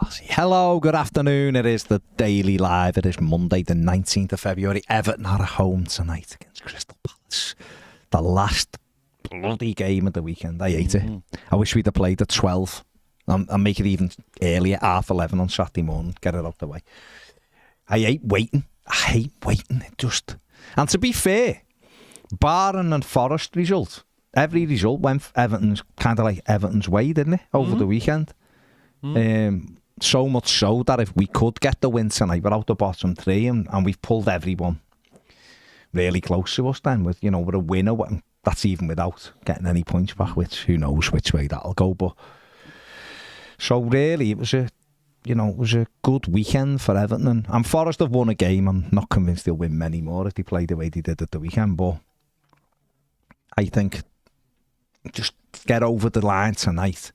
Hello, good afternoon. It is the Daily Live. It is Monday, the 19th of February. Everton are at home tonight against Crystal Palace. The last bloody game of the weekend. I hate it. I wish we'd have played at 12 and make it even earlier, 11:30 on Saturday morning. Get it out the way. I hate waiting. It just... And to be fair, barring and Forest result, every result went Everton's kind of like Everton's way, didn't it, over the weekend? So much so that if we could get the win tonight, we're out the bottom three, and we've pulled everyone really close to us then with, with a winner. That's even without getting any points back, which who knows which way that'll go. But so really it was a good weekend for Everton, and Forest have won a game. I'm not convinced they'll win many more if they play the way they did at the weekend, but I think just get over the line tonight.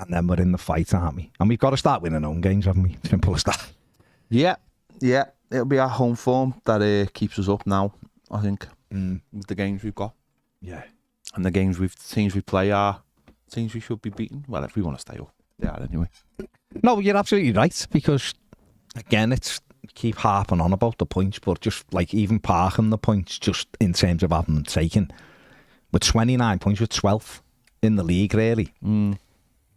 And then we're in the fight, aren't we? And we've got to start winning home games, haven't we? Simple as that. Yeah. It'll be our home form that keeps us up now, I think, with the games we've got. Yeah. And the teams we play are teams we should be beating. Well, if we want to stay up, they are anyway. No, you're absolutely right, because, again, keep harping on about the points, but just like even parking the points, just in terms of having them taken, with 29 points, we're 12th in the league, really.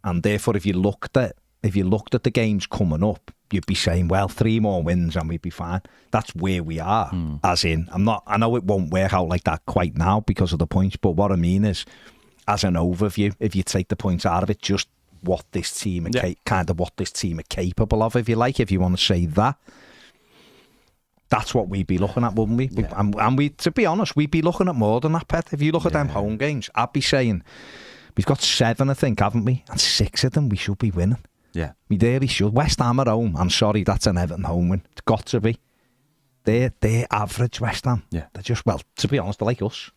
And therefore, if you looked at the games coming up, you'd be saying, well, 3 more wins and we'd be fine. That's where we are. As in, I know it won't work out like that quite now because of the points, but what I mean is, as an overview, if you take the points out of it, just what this team what this team are capable of, if you like, if you want to say that. That's what we'd be looking at, wouldn't we? Yeah. And we, to be honest, we'd be looking at more than that, Pet. If you look at them home games, I'd be saying, we've got 7, I think, haven't we? And 6 of them we should be winning. Yeah. We really should. West Ham at home. I'm sorry, that's an Everton home win. It's got to be. They're average, West Ham. Yeah. They're just, well, to be honest, they're like us,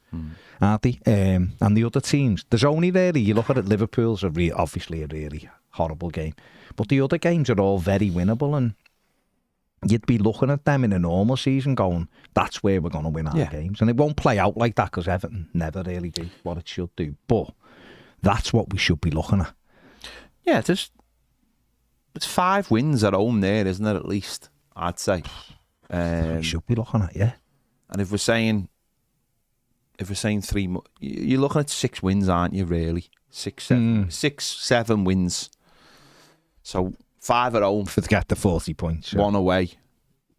aren't they? And the other teams, there's only really, you look at it, Liverpool's obviously a really horrible game. But the other games are all very winnable, and you'd be looking at them in a normal season going, that's where we're going to win our games. And it won't play out like that because Everton never really do what it should do. But that's what we should be looking at. Yeah, it's 5 wins at home there, isn't it, at least, I'd say. We should be looking at, yeah. And if we're saying 3 more, you're looking at 6 wins, aren't you, really? 7 wins. So 5 at home. To get the 40 points. 1 away.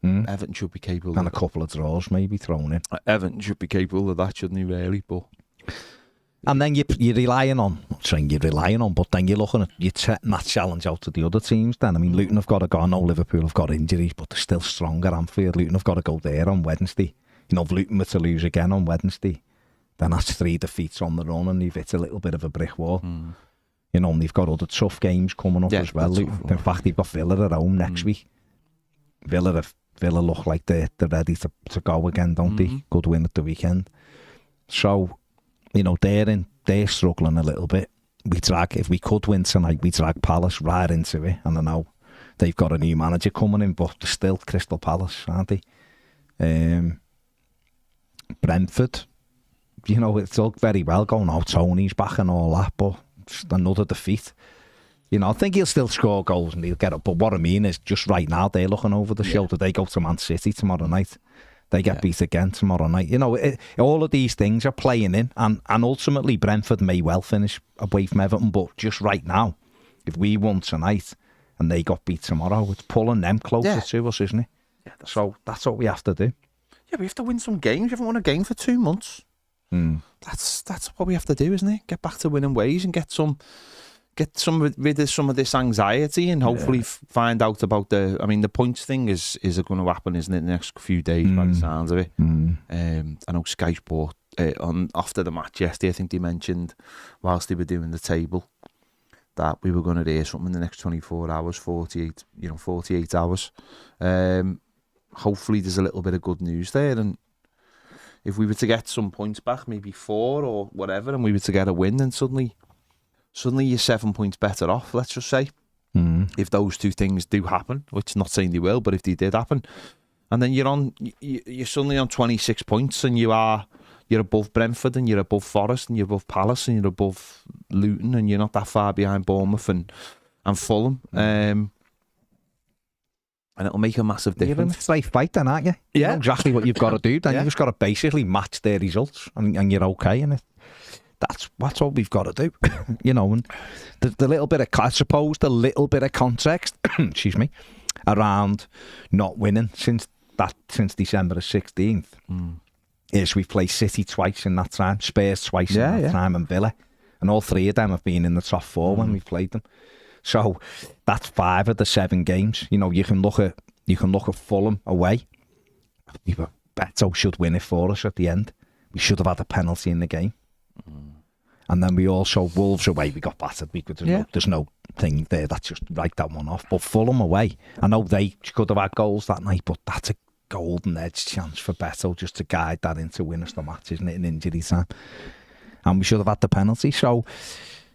Everton should be capable. And a couple of draws maybe thrown in. Everton should be capable of that, shouldn't he, really? But... And then you're relying on, I'm not saying you're relying on, but then you're looking at, you're setting that challenge out to the other teams then. I mean, Luton have got to go, I know Liverpool have got injuries, but they're still stronger, Anfield. Luton have got to go there on Wednesday. If Luton were to lose again on Wednesday, then that's 3 defeats on the run, and they've hit a little bit of a brick wall. And they've got other tough games coming up as well. In fact, they've got Villa at home next week. Villa look like they're ready to go again, don't they? Good win at the weekend. So... they're struggling a little bit. If we could win tonight, we drag Palace right into it. And I know they've got a new manager coming in, but they're still Crystal Palace, aren't they? Brentford, it's all very well going, Tony's back and all that, but just another defeat. I think he'll still score goals and he'll get up. But what I mean is, just right now, they're looking over the shoulder. They go to Man City tomorrow night. They get beat again tomorrow night. All of these things are playing in, and ultimately Brentford may well finish away from Everton, but just right now, if we won tonight and they got beat tomorrow, it's pulling them closer to us, isn't it? Yeah, so that's what we have to do. Yeah, we have to win some games. We haven't won a game for 2 months. That's what we have to do, isn't it? Get back to winning ways and get rid of some of this anxiety, and hopefully find out about the points thing is going to happen, isn't it, in the next few days by the sounds of it. I know Sky Sport after the match yesterday, I think they mentioned whilst they were doing the table that we were going to hear something in the next 24 hours, 48 hours. Hopefully there's a little bit of good news there, and if we were to get some points back, maybe 4 or whatever, and we were to get a win, then suddenly you're 7 points better off, let's just say. If those 2 things do happen, which I'm not saying they will, but if they did happen, and then you're suddenly on 26 points, and you're above Brentford, and you're above Forest, and you're above Palace, and you're above Luton, and you're not that far behind Bournemouth and and Fulham. And it'll make a massive difference. You're in a straight fight then, aren't you? Yeah. You know exactly what you've got to do. Then Yeah. you've just got to basically match their results and you're okay in it. That's what we've got to do. You know, and the little bit of, I suppose, the little bit of context, excuse me, around not winning since December the 16th is we've played City twice in that time, Spurs twice in that time, and Villa. And all three of them have been in the top four when we've played them. So that's 5 of the 7 games. You know, you can look at Fulham away. Beto should win it for us at the end. We should have had a penalty in the game. And then we also, Wolves away, we got battered. There's no thing there. That's just write that one off. But Fulham away, I know they could have had goals that night, but that's a golden edge chance for Beto just to guide that into win us the match, isn't it, in injury time? And we should have had the penalty. So,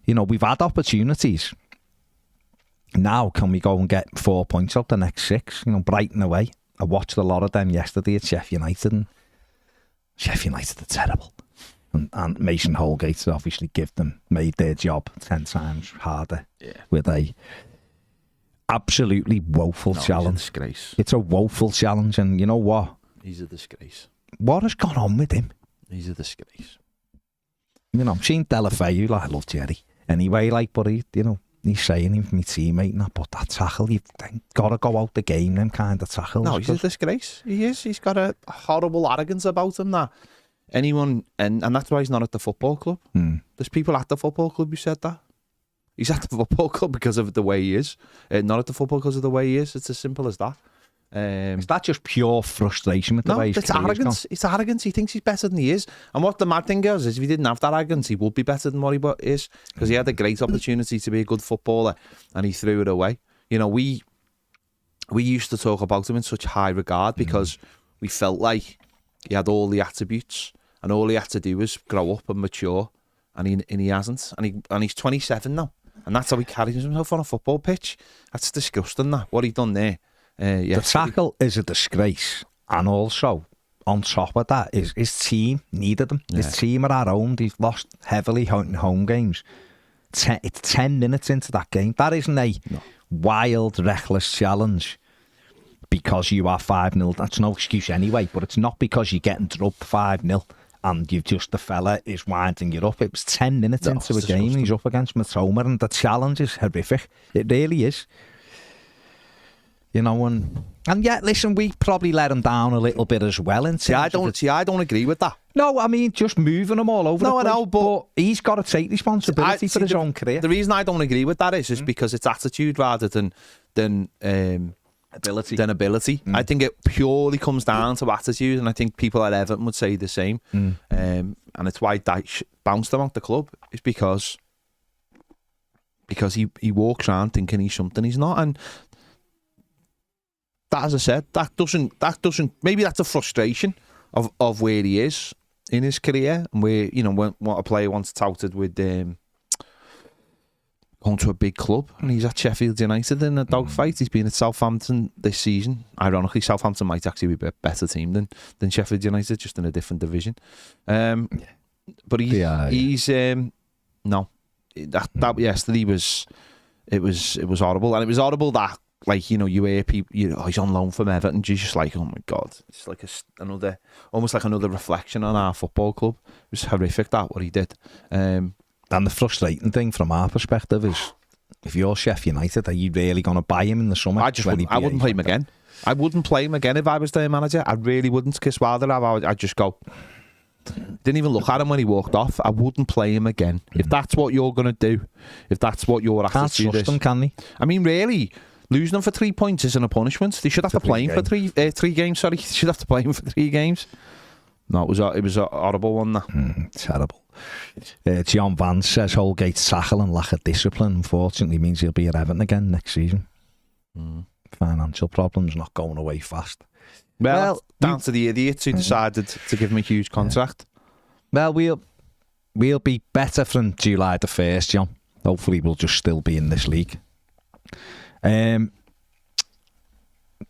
you know, we've had opportunities. Now can we go and get 4 points out the next 6? You know, Brighton away. I watched a lot of them yesterday at Sheffield United, and Sheffield United are terrible. And Mason Holgate obviously made their job 10 times harder with a absolutely woeful challenge. He's a disgrace. It's a woeful challenge, and you know what? He's a disgrace. What has gone on with him? He's a disgrace. You know, I've seen Delafeu, I love Jerry. Anyway, but he's saying he's my teammate and that, but that tackle, you've got to go out the game, them kind of tackles. No, he's a disgrace. He is. He's got a horrible arrogance about him that anyone, and that's why he's not at the football club. There's people at the football club who said that. He's at the football club because of the way he is, not at the football because of the way he is. It's as simple as that. Is that just pure frustration with the way he's it's arrogance. It's arrogance. He thinks he's better than he is. And what the mad thing is if he didn't have that arrogance, he would be better than what he is, because he had a great opportunity to be a good footballer and he threw it away. You know, we used to talk about him in such high regard because we felt like he had all the attributes and all he had to do was grow up and mature, and he hasn't. And he's 27 now, and that's how he carries himself on a football pitch. That's disgusting. That what he done there. The tackle is a disgrace, and also on top of that, his team needed him. Yeah. His team are at home. They've lost heavily in home games. It's 10 minutes into that game. That isn't a wild, reckless challenge because you are 5-0. That's no excuse anyway, but it's not because you're getting drubbed 5-0 and you've just, the fella is winding you up. It was 10 minutes into a game and he's up against Matoma, and the challenge is horrific. It really is. You know, and yet, listen, we probably let him down a little bit as well. I don't agree with that. No, I mean, just moving him all over the place. No, but he's got to take responsibility for his own career. The reason I don't agree with that is because it's attitude rather than ability. I think it purely comes down to attitude, and I think people at Everton would say the same. And it's why Dyche bounced him out the club, is because he walks around thinking he's something he's not. And that, as I said, that doesn't. Maybe that's a frustration of where he is in his career, and where, you know, what a player once touted with going to a big club, and he's at Sheffield United in a dogfight. He's been at Southampton this season. Ironically, Southampton might actually be a better team than Sheffield United, just in a different division. But he's no, that yesterday was horrible, and it was horrible that, like, you know, you hear people, you know, he's on loan from Everton, you're just like, oh my God, it's like almost like another reflection on our football club. It was horrific what he did. And the frustrating thing from our perspective is, if you're Sheffield United, are you really going to buy him in the summer? I wouldn't play him again. I wouldn't play him again if I was their manager. I really wouldn't. Kiss Wilder, I'd just go. Didn't even look at him when he walked off. I wouldn't play him again. If that's what you're going to do, if that's what your attitude is. Can't trust him, can they? I mean, really, losing them for 3 points isn't a punishment. They should have to play him for three games. Sorry, they should have to play him for 3 games. No, it was a horrible one. That terrible. John Vance says Holgate's tackle and lack of discipline, unfortunately, means he'll be at Everton again next season. Financial problems not going away fast. Well, down to the idiots who decided to give him a huge contract. Well, we'll be better from July the 1st, John. Hopefully we'll just still be in this league.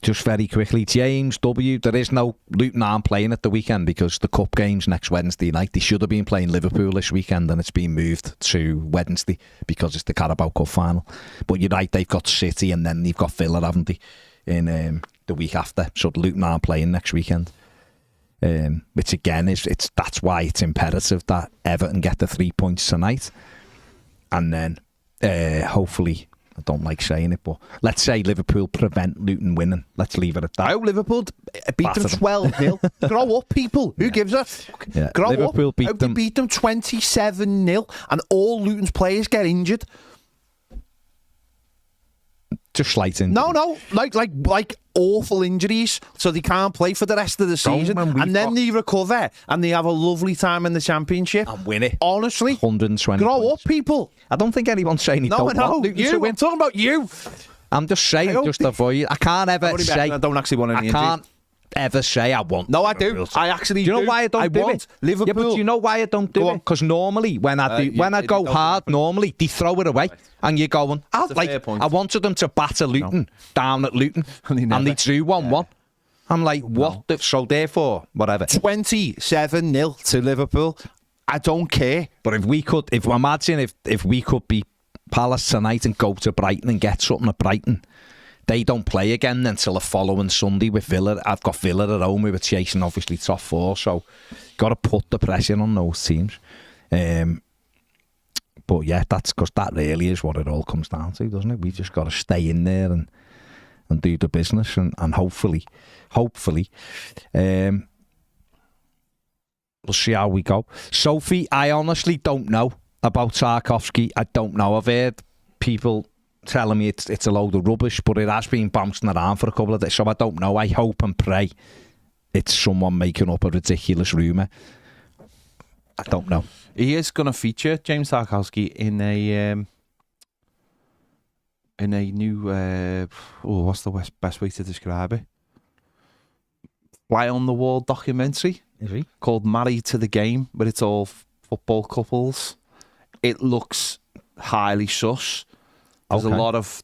Just very quickly, James W. There is no Luton aren't playing at the weekend because the cup game's next Wednesday night. They should have been playing Liverpool this weekend, and it's been moved to Wednesday because it's the Carabao Cup final. But you're right, they've got City and then they've got Villa, haven't they? In the week after, so Luton aren't playing next weekend. Which again that's why it's imperative that Everton get the 3 points tonight, and then hopefully, I don't like saying it, but let's say Liverpool prevent Luton winning. Let's leave it at that. I hope Liverpool beat them 12-0. Grow up, people. Who gives a fuck? Yeah. Grow Liverpool up. beat them 27-0 and all Luton's players get injured. Just slight injury. No, like awful injuries, so they can't play for the rest of the season, and then they recover and they have a lovely time in the Championship and win it. Honestly, 120. Grow points. up, people. I don't think anyone's saying No, I know. You. I'm talking about you. I'm just saying, just avoid. I can't ever say. I don't actually want any. I can't ever say I want. No, I do. I actually do. You know why I don't do it? Liverpool. Yeah, but you know why I don't do it? Because normally when I do, when I go hard, normally they throw it away, and you're going. I wanted them to batter Luton down at Luton, and they drew 1-1. I'm like, what? No. So therefore, whatever. 27-0 to Liverpool. I don't care. But if we could, imagine if we could beat Palace tonight and go to Brighton and get something at Brighton. They don't play again until the following Sunday with Villa. I've got Villa at home. We were chasing, obviously, top four. So, got to put the pressure on those teams. But yeah, that's because that really is what it all comes down to, doesn't it? We've just got to stay in there and do the business. And hopefully, we'll see how we go. Sophie, I honestly don't know about Tarkowski. I don't know. I've heard people telling me it's a load of rubbish, but it has been bouncing around for a couple of days, so I don't know. I hope and pray it's someone making up a ridiculous rumour. I don't know. He is going to feature, James Tarkowski, in a new what's the best way to describe it? Fly on the Wall documentary. Is he? Called Married to the Game, but it's all football couples. It looks highly sus. There's a lot of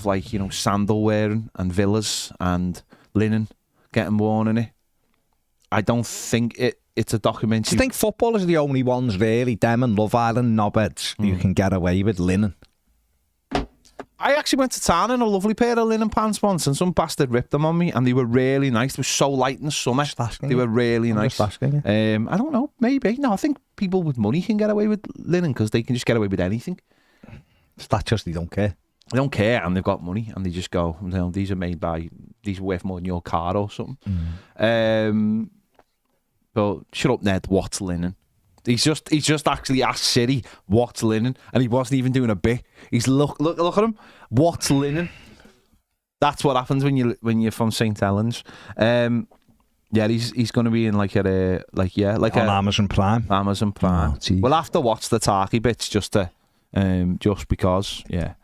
like, you know, sandal wearing and villas and linen getting worn in it. I don't think it's a documentary. Do you think footballers are the only ones really, them and Love Island knobheads, who can get away with linen? I actually went to town in a lovely pair of linen pants once, and some bastard ripped them on me, and they were really nice. They were so light in the summer. They were really nice. I don't know, maybe. No, I think people with money can get away with linen because they can just get away with anything. It's that just they don't care. They don't care, and they've got money, and they just go, you know, these are worth more than your car or something. But shut up, Ned. What's linen? He's just actually asked Siri what's linen, and he wasn't even doing a bit. He's look at him. What's linen? That's what happens when you're from St Helens. Yeah, he's going to be in like on Amazon Prime. Amazon Prime. Oh, we'll have to watch the Tarky bits just because. Yeah.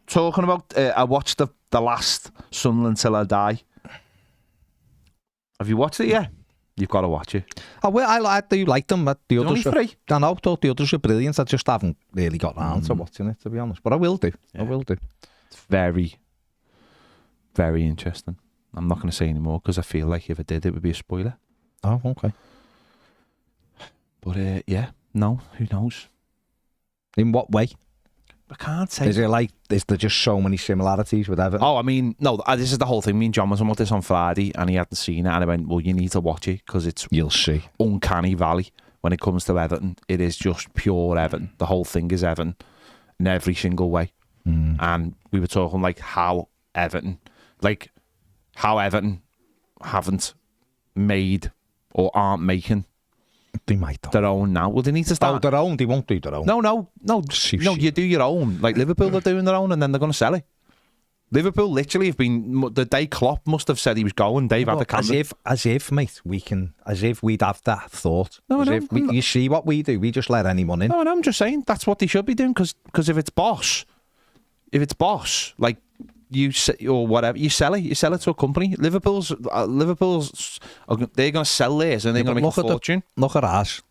Talking about, I watched the last Sunderland Till I Die. Have you watched it yet? You've got to watch it. I do like them. The others only three. I know, thought the others are brilliant. I just haven't really got around to watching it, to be honest. But I will do. Yeah. I will do. It's very, very interesting. I'm not going to say any more because I feel like if I did, it would be a spoiler. Oh, okay. But yeah, no, who knows? In what way? I can't say. Is there just so many similarities with Everton? Oh, I mean, no, this is the whole thing. Me and John was on this on Friday and he hadn't seen it, and I went, well, you need to watch it because it's you'll see uncanny valley when it comes to Everton. It is just pure Everton. The whole thing is Everton in every single way. And we were talking like how Everton haven't made or aren't making they might their own now. Well, they need to start their own. They won't do their own. No. You do your own. Like Liverpool are doing their own, and then they're going to sell it. Liverpool literally have been the day Klopp must have said he was going. They've had the candidate. As if, mate, as if we'd have that thought. You see what we do. We just let anyone in. No, I'm just saying that's what they should be doing. Because if it's boss, like you or whatever, you sell it. You sell it to a company. Liverpool's they're going to sell theirs and they're going to make a fortune. Look at ours.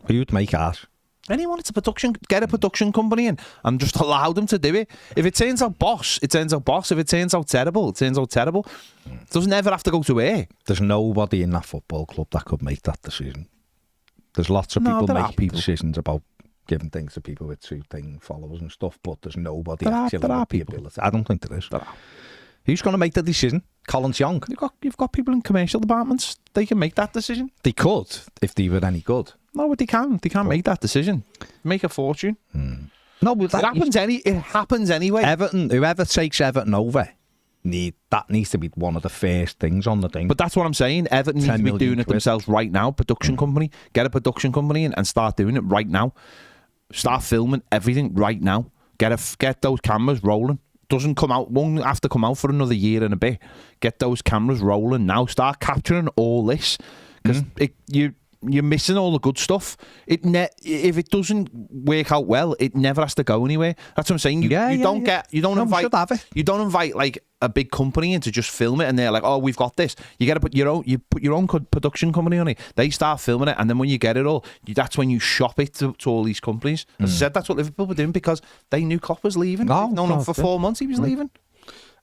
Who'd make ours? Anyone, it's a production. Get a production company in and just allow them to do it. If it turns out boss, it turns out boss. If it turns out terrible, it turns out terrible. It doesn't ever have to go to air. There's nobody in that football club that could make that decision. There's lots of people making decisions about giving things to people with 2,000 followers and stuff, but there's nobody actually with the ability. I don't think there is. Who's going to make the decision? Collins Young. You've got people in commercial departments. They can make that decision. They could if they were any good. No, but they can. They can make that decision. Make a fortune. No, but it happens anyway. Everton, whoever takes Everton over, that needs to be one of the first things on the thing. But that's what I'm saying. Everton needs to be doing it themselves right now. Production company. Get a production company in and start doing it right now. Start filming everything right now. Get those cameras rolling. Won't have to come out for another year and a bit. Get those cameras rolling now. Start capturing all this because you're missing all the good stuff. If it doesn't work out well, it never has to go anywhere. That's what I'm saying. You don't invite like a big company in to just film it, and they're like, oh, we've got this. You got to put your own production company on it. They start filming it, and then when you get it all, that's when you shop it to all these companies. As I said, that's what Liverpool were doing because they knew Klopp was leaving. For 4 months he was leaving.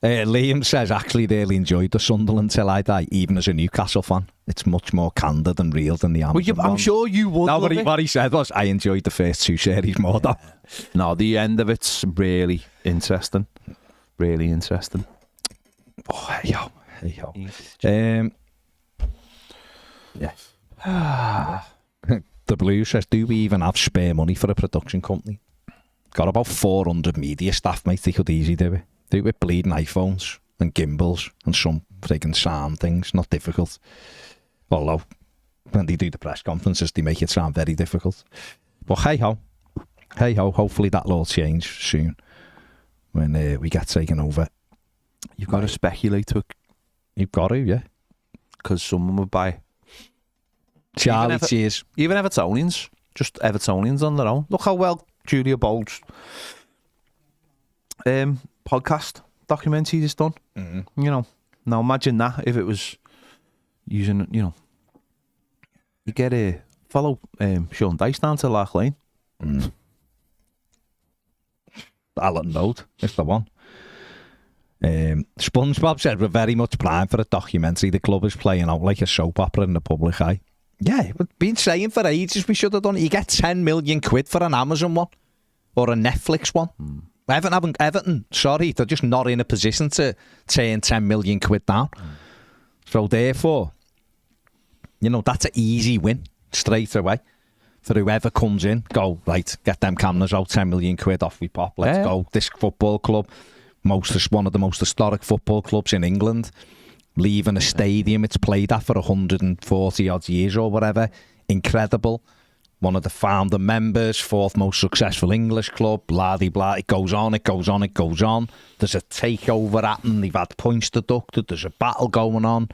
Liam says, actually, they really enjoyed the Sunderland till I die, even as a Newcastle fan. It's much more candid and real than the Amazon. I'm sure you would. No, what he said was, I enjoyed the first 2 series more, though. No, the end of it's really interesting. Really interesting. Oh, hey yo. Yeah. The Blue says, do we even have spare money for a production company? Got about 400 media staff, mate. They could easily do it. Do it with bleeding iPhones and gimbals and some friggin' sound things. Not difficult. Although, when they do the press conferences, they make it sound very difficult. But hey ho. Hopefully that'll all change soon when we get taken over. You've got to speculate to it. You've got to, yeah. Because someone would buy. Charlie, cheers. Even Evertonians. Just Evertonians on their own. Look how well Julia Bold's podcast documentary is done. Mm-hmm. You know, now imagine that if it was using, you get a follow Sean Dice down to Lark Lane. Alan Road is the one. SpongeBob said we're very much primed for a documentary. The club is playing out like a soap opera in the public eye. Yeah, we've been saying for ages we should have done it. You get 10 million quid for an Amazon one or a Netflix one. Everton, sorry, they're just not in a position to turn 10 million quid down. So therefore, that's an easy win straight away for whoever comes in. Go, right, get them cameras out, 10 million quid off we pop. Let's go. This football club, one of the most historic football clubs in England, leaving a stadium it's played at for 140 odd years or whatever. Incredible. One of the founder members, 4th most successful English club, blah-de-blah. It goes on. There's a takeover happening. They've had points deducted. There's a battle going on.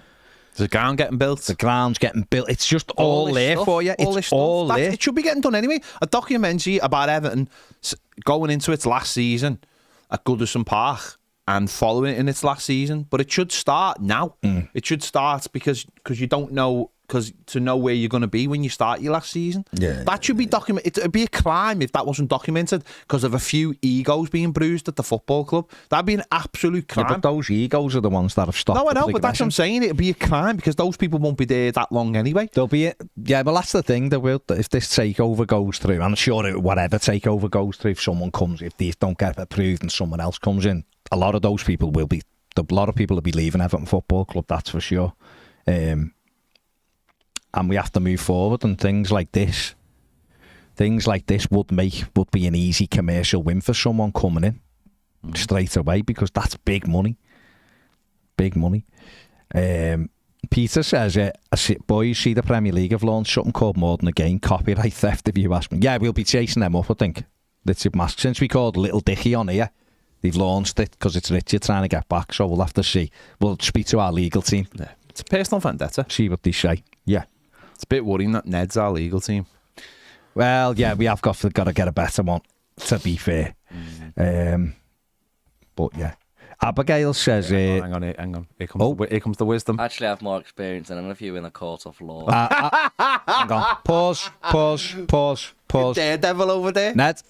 There's a ground getting built. The ground's getting built. It's just all there for you. It's all there. It should be getting done anyway. A documentary about Everton going into its last season at Goodison Park and following it in its last season. But it should start now. It should start because you don't know... to know where you're going to be when you start your last season. That should be documented. It'd be a crime if that wasn't documented because of a few egos being bruised at the football club. That'd be an absolute crime. Yeah, but those egos are the ones that have stopped. No, I know, but that's what I'm saying. It'd be a crime because those people won't be there that long anyway. There'll be well, that's the thing. If this takeover goes through, I'm sure whatever takeover goes through, if someone comes, if these don't get approved and someone else comes in, a lot of those people will be leaving Everton Football Club. That's for sure. And we have to move forward, and things like this would be an easy commercial win for someone coming in straight away because that's big money. Big money. Peter says, boys, see the Premier League have launched something called More Than a Game, copyright theft, if you ask me. Yeah, we'll be chasing them up, I think. Since we called Little Dicky on here, they've launched it because it's Richard trying to get back, so we'll have to see. We'll speak to our legal team. Yeah. It's a personal vendetta. See what they say. Yeah. It's a bit worrying that Ned's our legal team. Well, yeah, we have got to get a better one, to be fair. But yeah. Abigail says... hang on. Here comes the wisdom. Actually, I have more experience than any of you in a court of law. Hang on. Pause. pause. Daredevil over there. Ned.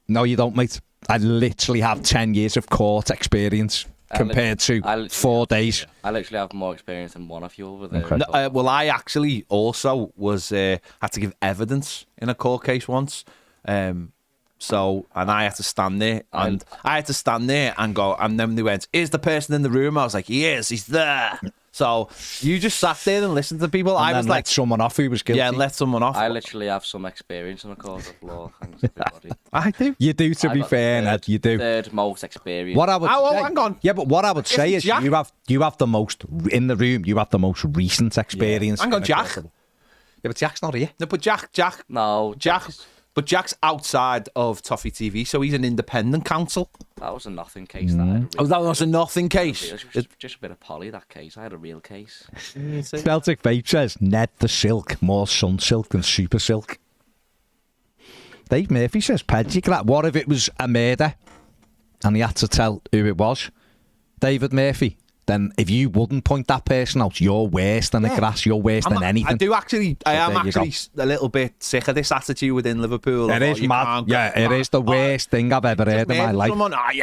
No, you don't, mate. I literally have 10 years of court experience compared to 4 days. I literally have more experience than one of you over there. Okay. No, well, I actually also had to give evidence in a court case once. And I had to stand there, and go, and then they went, "Is the person in the room?" I was like, "Yes, he's there." So you just sat there and listened to people. And I then was let like, someone off who was guilty. yeah, let someone off. I literally have some experience in the court of law. Thanks, everybody. I do. You do, to be fair, Ned. You do. Third most experience. What I would say, hang on. Yeah, but what I would say is Jack? you have the most in the room. You have the most recent experience. Hang on, Jack. Yeah, but Jack's not here. No, but Jack. No, But Jack's outside of Toffee TV, so he's an independent counsel. that was a nothing case. That Was a nothing case. It was just a bit of poly, that case. I had a real case. Celtic Vape says Ned the Silk, more Sun Silk than Super Silk. Dave Murphy says Pedicrat. What if it was a murder and he had to tell who it was? David Murphy. Then if you wouldn't point that person out, you're worse than the grass. You're worse than anything. I am actually a little bit sick of this attitude within Liverpool. It is mad. Yeah, it is the worst thing I've ever heard in my life.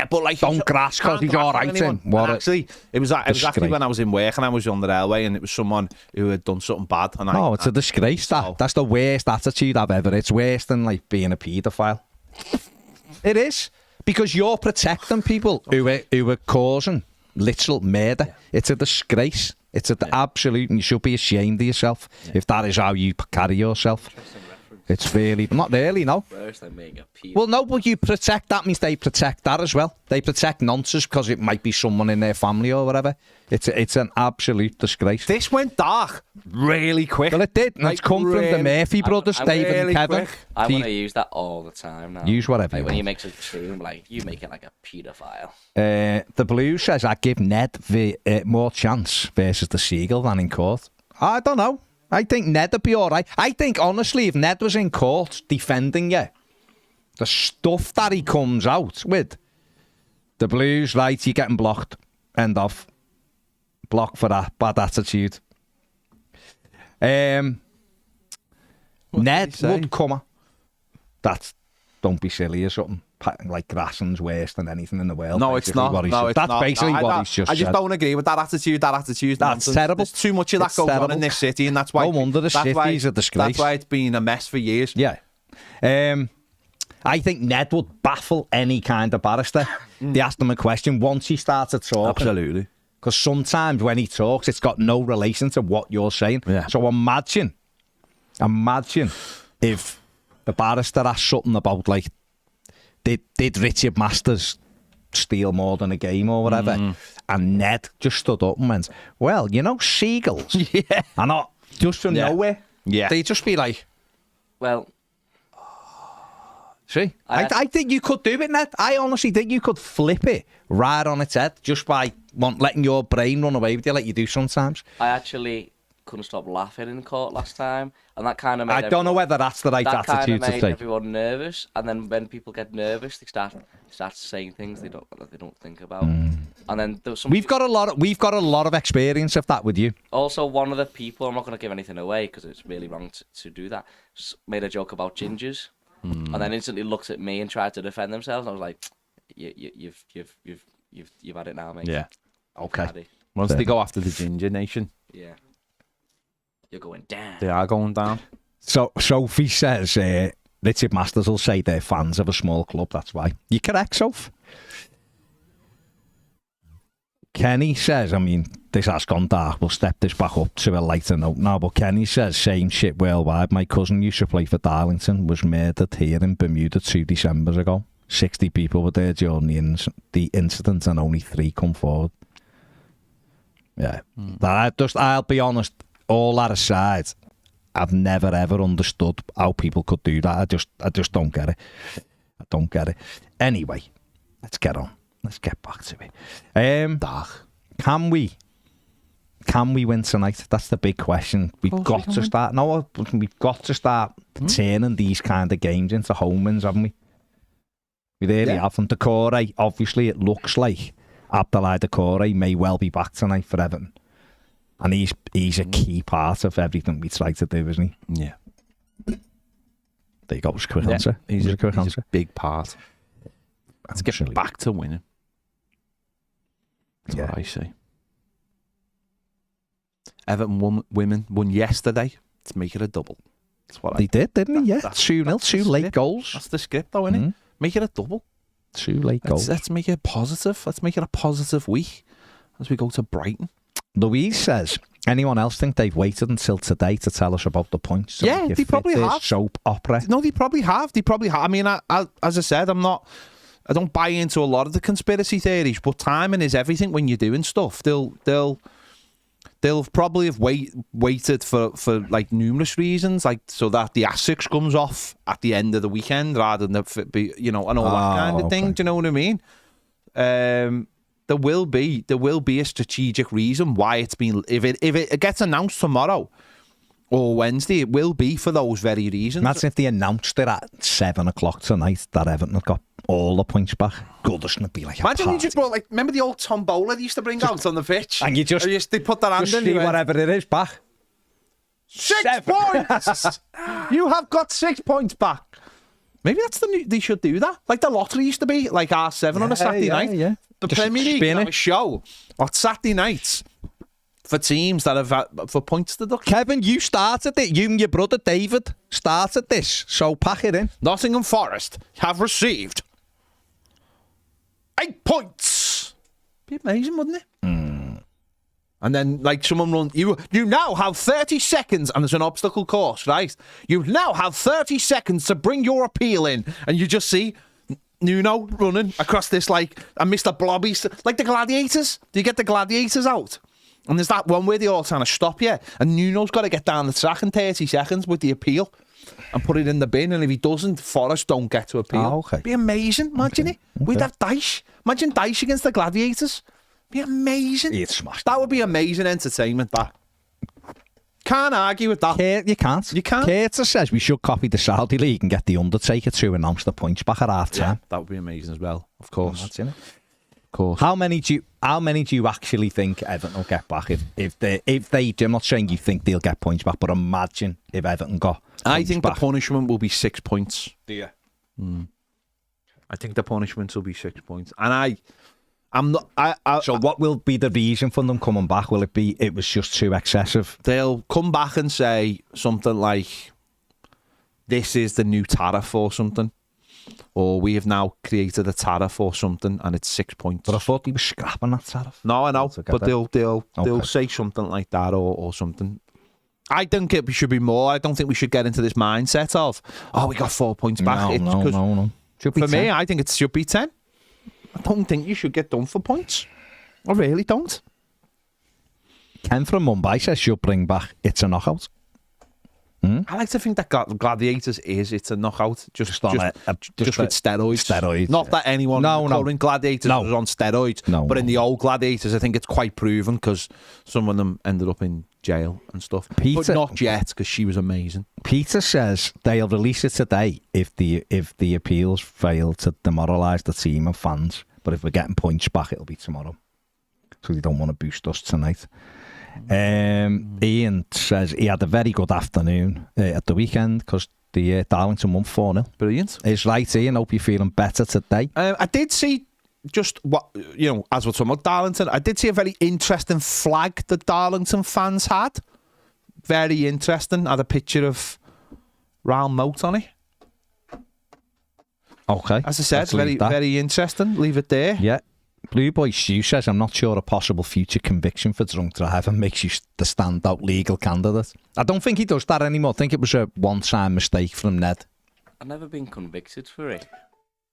But like, don't grass because he's all right. Actually, it was actually when I was in work and I was on the railway, and it was someone who had done something bad. And it's a disgrace. That's the worst attitude I've ever. It's worse than like being a paedophile. It is, because you're protecting people who are causing literal murder. It's a disgrace. It's an absolute, and you should be ashamed of yourself if that is how you carry yourself. It's really not really, no. Well, no, but you protect, that means they protect that as well. They protect nonsense because it might be someone in their family or whatever. It's an absolute disgrace. This went dark really quick. Well, it did. And it's come from the Murphy brothers, David and Kevin. I want to use that all the time now. Use whatever. Like when you make a tune, like you make it like a paedophile. The Blue says I give Ned more chance versus the Seagull than in court. I don't know. I think Ned would be all right. I think, honestly, if Ned was in court defending you, the stuff that he comes out with, the Blues, right, you're getting blocked. End of. Blocked for that bad attitude. Ned would come. Don't be silly or something. Like Grasson's worse than anything in the world. No, it's not. That's basically what he's just I just said. don't agree with that attitude. That's terrible. There's too much of that going on in this city, and that's why. No wonder the city's a disgrace. That's why it's been a mess for years. Yeah. I think Ned would baffle any kind of barrister. They asked him a question once he started talking. Absolutely. Because sometimes when he talks, it's got no relation to what you're saying. Yeah. So imagine if the barrister asked something about, like, did Richard Masters steal more than a game or whatever? And Ned just stood up and went, well, seagulls are not just from nowhere. Yeah. They'd just be like, well, see, I think you could do it, Ned. I honestly think you could flip it right on its head just by letting your brain run away with you like you do sometimes. I actually couldn't stop laughing in court last time, and that kind of made I don't know whether that's the right attitude to made take. everyone nervous, and then when people get nervous, they start saying things they don't think about, and then there was some. We've got a lot of experience of that with you. Also, one of the people, I'm not going to give anything away because it's really wrong to do that, made a joke about gingers, and then instantly looked at me and tried to defend themselves. And I was like, "You've had it now, mate." Yeah. Okay. Once they go after the Ginger Nation, yeah, you're going down. They are going down. So Sophie says Richard Masters will say they're fans of a small club. That's why. You're correct, Soph. Kenny says, I mean, this has gone dark. We'll step this back up to a lighter note now. But Kenny says, same shit worldwide. My cousin used to play for Darlington, was murdered here in Bermuda 2 Decembers ago. 60 people were there during the incident and only 3 come forward. Yeah. I'll be honest, all that aside, I've never ever understood how people could do that. I just don't get it. I don't get it. Anyway, let's get on. Let's get back to it. Can we win tonight? That's the big question. We've got to start. No, we've got to start turning these kind of games into home wins, haven't we? We really have. And Doucoure, obviously, it looks like Abdoulaye Doucoure may well be back tonight for Everton. And he's a key part of everything we try to do, isn't he? Yeah. There you go. It was a quick answer. He's a quick answer. a big part. Let's get back to winning. That's what I say. Everton women won yesterday. Let's make it a double. That's what they did, didn't they? Yeah, 2-0, 2 late goals. That's the script, though, isn't it? Make it a double. 2 late goals. Let's make it positive. Let's make it a positive week as we go to Brighton. Louise says, anyone else think they've waited until today to tell us about the points? So yeah, they probably have. Soap opera. No, they probably have. I mean, as I said, I don't buy into a lot of the conspiracy theories, but timing is everything when you're doing stuff. They'll probably have waited for like numerous reasons, like so that the Essex comes off at the end of the weekend rather than be, and all that kind of thing. Do you know what I mean? There will be a strategic reason why it's been. If it gets announced tomorrow or Wednesday, it will be for those very reasons. Imagine if they announced it at 7 o'clock tonight that Everton had got all the points back. God, doesn't it be like imagine you just brought, like, remember the old tombola they used to bring out on the pitch? And they put their hand in. See whatever it is back. 6 points! You have got 6 points back. Maybe that's they should do that. Like the lottery used to be, like R7 on a Saturday night. Yeah. The just Premier League have a show on Saturday nights for teams that have for points deduction. Kevin, you started it. You and your brother David started this, so pack it in. Nottingham Forest have received 8 points. Be amazing, wouldn't it? And then, like, someone runs, you now have 30 seconds, and there's an obstacle course, right? You now have 30 seconds to bring your appeal in, and you just see Nuno running across this, like, and Mr. Blobby, like the gladiators. Do you get the gladiators out? And there's that one where they're all trying to stop you, and Nuno's got to get down the track in 30 seconds with the appeal and put it in the bin, and if he doesn't, Forest don't get to appeal. Oh, okay. Be amazing, imagine it. We'd have dice. Imagine dice against the gladiators. Be amazing. He'd smash that would be amazing entertainment, that. Can't argue with that. You can't. Curtis says we should copy the Saudi League and get the Undertaker to announce the points back at half time. Yeah, that would be amazing as well, of course. That's in it. Of course. How many do you actually think Everton will get back if they I'm not saying you think they'll get points back, but imagine if Everton got I think back. The punishment will be 6 points. Do you? I think the punishment will be 6 points. And I'm not. So what will be the reason for them coming back? Will it be it was just too excessive? They'll come back and say something like, "This is the new tariff" or something, or "We have now created a tariff" or something, and it's 6 points. But I thought they were scrapping that tariff. No, I know, but they'll say something like that or something. I think it should be more. I don't think we should get into this mindset of, we got 4 points back. No. For 10. Me, I think it should be 10. I don't think you should get done for points. I really don't. Ken from Mumbai says she'll bring back It's a Knockout. I like to think that Gladiators it's a knockout just with steroids. Not that anyone calling Gladiators was on steroids, but in the old Gladiators, I think it's quite proven because some of them ended up in jail and stuff. But not Jet, because she was amazing. Peter says they'll release it today if the appeals fail to demoralise the team and fans. But if we're getting points back, it'll be tomorrow. So they don't want to boost us tonight. Ian says he had a very good afternoon at the weekend because the Darlington won 4-0. Brilliant. It's right, Ian. Hope you're feeling better today. I did see just what, as we're talking about Darlington, I did see a very interesting flag that Darlington fans had. Very interesting. Had a picture of Raul Moat on it. Okay. As I said, very interesting. Leave it there. Yeah. Blue Boy Stu says, I'm not sure a possible future conviction for drunk driving makes you the standout legal candidate. I don't think he does that anymore. I think it was a one-time mistake from Ned. I've never been convicted for it.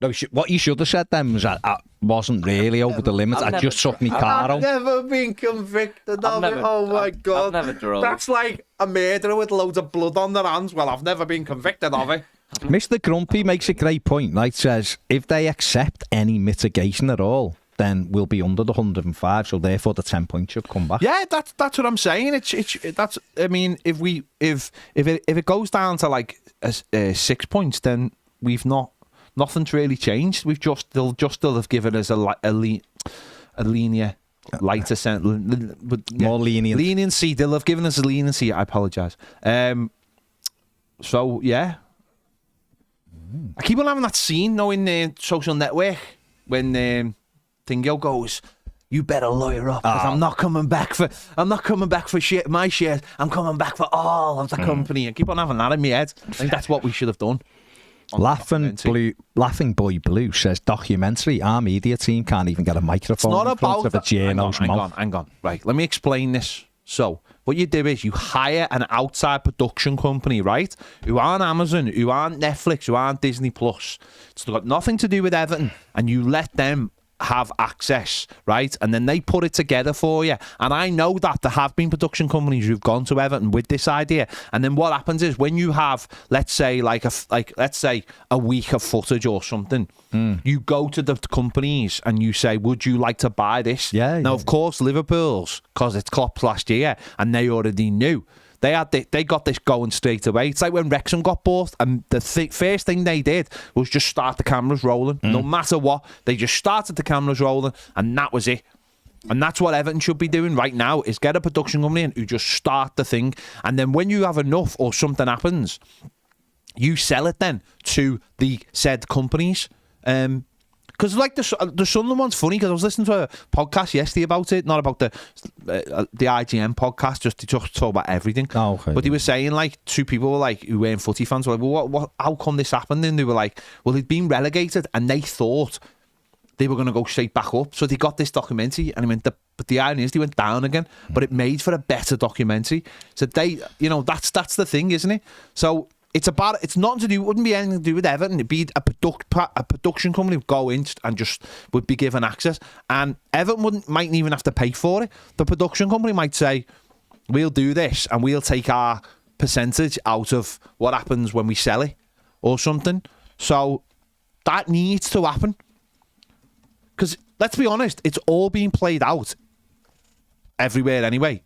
No, what you should have said then was I wasn't really over the limit. I just took my car out. I've never been convicted of it. Oh my God. I've never drove. That's like a murderer with loads of blood on their hands. Well, I've never been convicted of it. Mr. Grumpy makes a great point. Right, says, if they accept any mitigation at all, then we'll be under the 105, so therefore the 10 points should come back. Yeah, that's what I'm saying. That's. I mean, if it goes down to like 6 points, then nothing's really changed. They'll still have given us a linear, lighter sentence, more lenient leniency. They'll have given us a leniency. I apologise. So yeah, I keep on having that scene now in the Social Network when Thingo goes, "You better lawyer up because I'm not coming back for my shares. I'm coming back for all of the company." I keep on having that in my head. I think that's what we should have done. Laughing Boy Blue says documentary. Our media team can't even get a microphone in front of a journo's mouth. Hang on. Right, let me explain this. So, what you do is you hire an outside production company, right? Who aren't Amazon, who aren't Netflix, who aren't Disney Plus. It's got nothing to do with Everton, and you let them have access, right? And then they put it together for you. And I know that there have been production companies who've gone to Everton with this idea. And then what happens is when you have, let's say, a week of footage or something, you go to the companies and you say, "Would you like to buy this?" Now, of course, Liverpool's, because it's Klopp's last year, and they already knew. They got this going straight away. It's like when Wrexham got bought, and the first thing they did was just start the cameras rolling. No matter what, they just started the cameras rolling, and that was it. And that's what Everton should be doing right now, is get a production company in who just start the thing. And then when you have enough or something happens, you sell it then to the said companies. Because like the Sunderland one's funny, because I was listening to a podcast yesterday about it, not about the IGN podcast, just to talk about everything. Oh, okay. But he was saying, like, two people were like, who weren't footy fans, were like, well, how come this happened? And they were like, well, they'd been relegated and they thought they were going to go straight back up. So they got this documentary, and he went, but the irony is they went down again, but it made for a better documentary. So that's the thing, isn't it? So it's nothing to do, wouldn't be anything to do with Everton. It'd be a production company would go in and just would be given access. And Everton mightn't even have to pay for it. The production company might say, "We'll do this and we'll take our percentage out of what happens when we sell it," or something. So that needs to happen. Because let's be honest, it's all being played out everywhere anyway.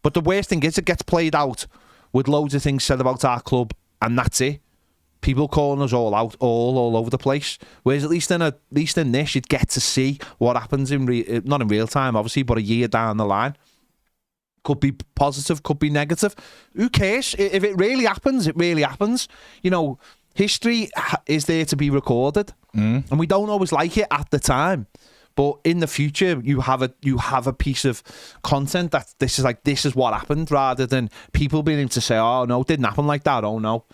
But the worst thing is it gets played out with loads of things said about our club, and that's it. People calling us all out all over the place. Whereas at least in this, you'd get to see what happens not in real time, obviously, but a year down the line. Could be positive, could be negative. Who cares? If it really happens, it really happens. You know, history is there to be recorded, and we don't always like it at the time. But in the future, you have a piece of content that this is what happened, rather than people being able to say, "Oh no, it didn't happen like that." Oh no,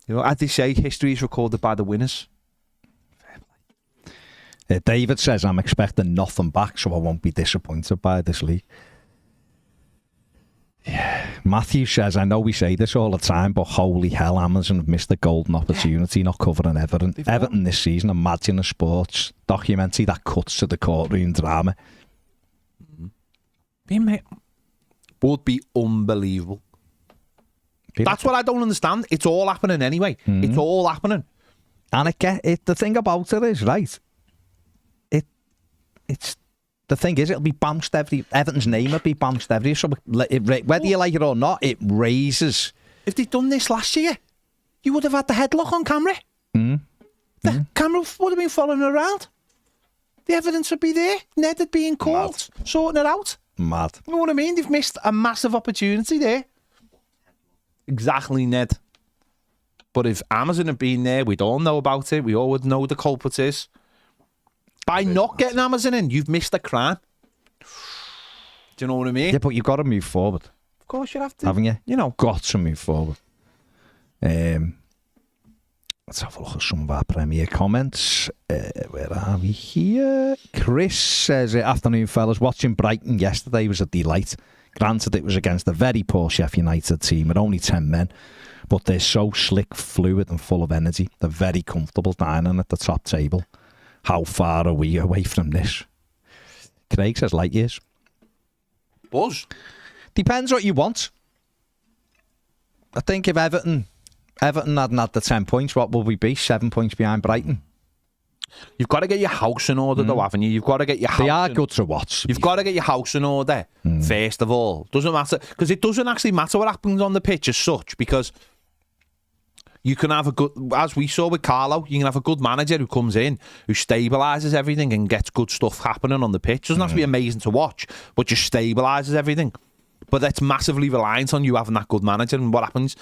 you know, as they say, history is recorded by the winners. David says, "I'm expecting nothing back, so I won't be disappointed by this league." Yeah. Mathew says, "I know we say this all the time, but holy hell, Amazon have missed the golden opportunity not covering Everton. Everton this season, imagine a sports documentary that cuts to the courtroom drama." Would be unbelievable. That's what I don't understand. It's all happening anyway. It's all happening. And the thing about it is, right, it's... The thing is, it'll be bounced Everton's name will be bounced every. So whether you like it or not, it raises. If they'd done this last year, you would have had the headlock on camera. The camera would have been following around. The evidence would be there. Ned would be in court, sorting it out. Mad. You know what I mean? They've missed a massive opportunity there. Exactly, Ned. But if Amazon had been there, we'd all know about it. We all would know the culprit is. By not getting Amazon in, you've missed a crime. Do you know what I mean? Yeah, but you've got to move forward. Of course you have to. Haven't you? You know. Got to move forward. Let's have a look at some of our Premier comments. Where are we here? Chris says, "Afternoon, fellas. Watching Brighton yesterday was a delight. Granted, it was against a very poor Sheffield United team with only 10 men. But they're so slick, fluid and full of energy. They're very comfortable dining at the top table. How far are we away from this?" Craig says light years. Buzz. Depends what you want. I think if Everton hadn't had the 10 points, what will we be? 7 points behind Brighton. You've got to get your house in order, though, haven't you? You've got to get your house. They are good to watch. You've got to get your house in order first of all. Doesn't matter, because it doesn't actually matter what happens on the pitch as such, because you can have a good, as we saw with Carlo, you can have a good manager who comes in, who stabilises everything and gets good stuff happening on the pitch. Doesn't have to be amazing to watch, but just stabilises everything. But that's massively reliant on you having that good manager. And what happens?